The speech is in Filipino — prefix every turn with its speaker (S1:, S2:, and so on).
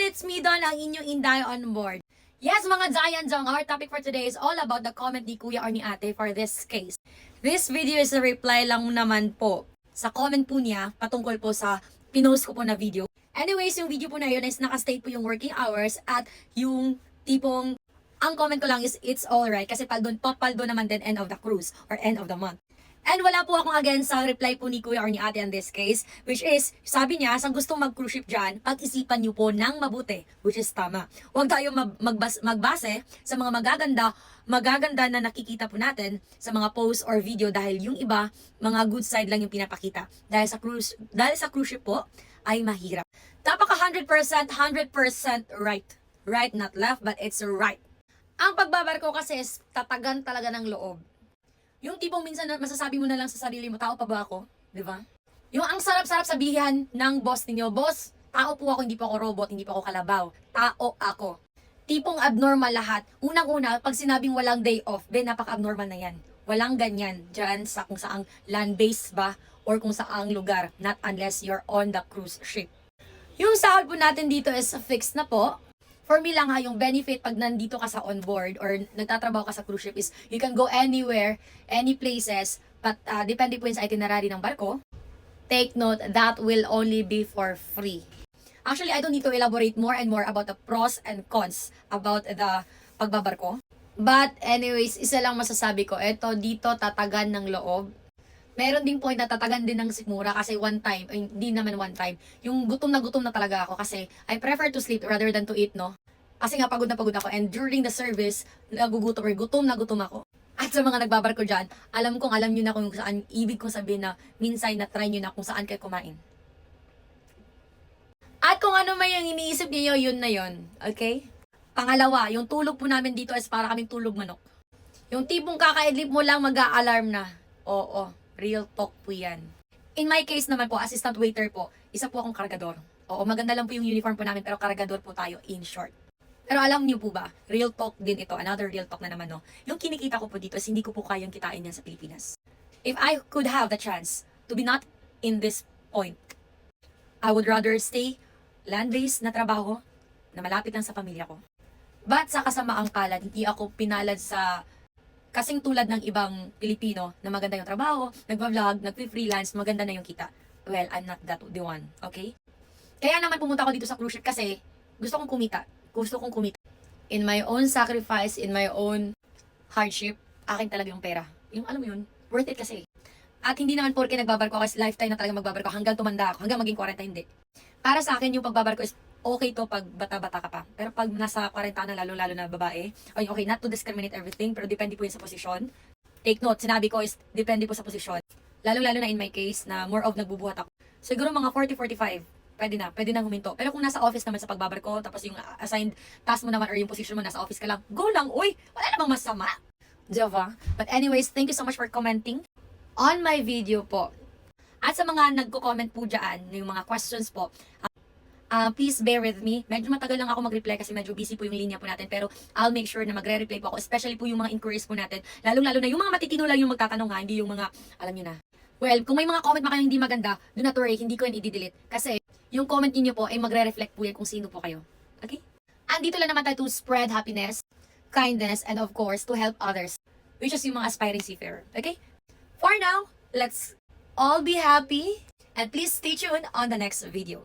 S1: It's me, Don, ang inyong Inday on board. Yes, mga Zayan Jong, our topic for today is all about the comment ni Kuya or ni Ate for this case. This video is a reply lang naman po sa comment po niya patungkol po sa pinost ko po na video. Anyways, yung video po na yun is nakastate po yung working hours at yung tipong ang comment ko lang is it's alright kasi papaldo naman din end of the cruise or end of the month. And wala po akong against sa reply po ni Kuya or ni Ate in this case, which is, sabi niya, sa gustong mag-cruise ship dyan, pag-isipan niyo po ng mabuti, which is tama. Huwag tayo magbase sa mga magaganda na nakikita po natin sa mga post or video dahil yung iba, mga good side lang yung pinapakita. Dahil sa cruise ship po, ay mahirap. Tapak 100% right. Right, not left, but it's right. Ang pagbabarko kasi is tatagan talaga ng loob. Yung tipong minsan na masasabi mo na lang sa sarili mo, tao pa ba ako? Di ba? Yung ang sarap-sarap sabihan ng boss ninyo, boss, tao po ako, hindi po ako robot, hindi po ako kalabaw. Tao ako. Tipong abnormal lahat. Unang-una, pag sinabing walang day off, napaka-abnormal na yan. Walang ganyan dyan sa kung saang land base ba or kung saang lugar. Not unless you're on the cruise ship. Yung sahod po natin dito is fixed na po. For me lang ha, yung benefit pag nandito ka sa onboard or nagtatrabaho ka sa cruise ship is you can go anywhere, any places, but depende po yun sa itinerary ng barko. Take note, that will only be for free. Actually, I don't need to elaborate more and more about the pros and cons about the pagbabarko. But anyways, isa lang masasabi ko, eto dito tatagan ng loob. Meron ding point na tatagan din ng sikmura kasi one time, hindi naman one time, yung gutom na talaga ako kasi I prefer to sleep rather than to eat, no? Kasi nga pagod na pagod ako and during the service, gutom na gutom ako. At sa mga nagbabarko dyan, alam nyo na kung saan, ibig kong sabihin na minsan na try nyo na kung saan kayo kumain. At kung ano man yung iniisip niyo, yun na yun. Okay? Pangalawa, yung tulog po namin dito is para kaming tulog manok. Yung tipong kakaidlip mo lang mag-a-alarm na. Oo. Real talk po yan. In my case naman po, assistant waiter po, isa po akong kargador. Oo, maganda lang po yung uniform po namin, pero kargador po tayo in short. Pero alam niyo po ba, real talk din ito, another real talk na naman, no? Yung kinikita ko po dito is hindi ko po kayang kitain yan sa Pilipinas. If I could have the chance to be not in this point, I would rather stay land-based na trabaho na malapit lang sa pamilya ko. But sa kasamaang palad, hindi ako pinalad sa kasing tulad ng ibang Pilipino na maganda yung trabaho, nagba-vlog, nagpi-freelance, maganda na yung kita. Well, I'm not that the one, okay? Kaya naman pumunta ako dito sa cruise ship kasi gusto kong kumita. In my own sacrifice, in my own hardship, akin talaga yung pera. Yung alam mo yun, worth it kasi. At hindi naman porke nagbabarko kasi lifetime na talaga magbabarko hanggang tumanda ako, hanggang maging 40 hindi. Para sa akin yung pagbabarko is okay to pag bata-bata ka pa. Pero pag nasa 40 na lalo-lalo na babae, okay, not to discriminate everything, pero depende po yun sa posisyon. Take note, sinabi ko is depende po sa posisyon. Lalo-lalo na in my case na more of nagbubuhat ako. Siguro mga 40-45, pwede na huminto. Pero kung nasa office naman sa pagbabarko, tapos yung assigned task mo naman or yung position mo nasa office ka lang, go lang, uy, wala namang masama. Diba? But anyways, thank you so much for commenting on my video po. At sa mga nagko-comment po dyan, yung mga questions po, please bear with me. Medyo matagal lang ako mag-reply kasi medyo busy po yung linya po natin. Pero I'll make sure na magre-reply po ako, especially po yung mga inquiries po natin. Lalong-lalo na yung mga matitino lang yung magtatanong ha, hindi yung mga, alam nyo na. Well, kung may mga comment ba kayo hindi maganda, do not worry, hindi ko yan i-delete. Kasi yung comment niyo po ay magre-reflect po yan kung sino po kayo. Okay? Andito lang naman tayo to spread happiness, kindness, and of course, to help others. Which is yung mga aspiring seafarer. Okay? For now, let's all be happy. And please stay tuned on the next video.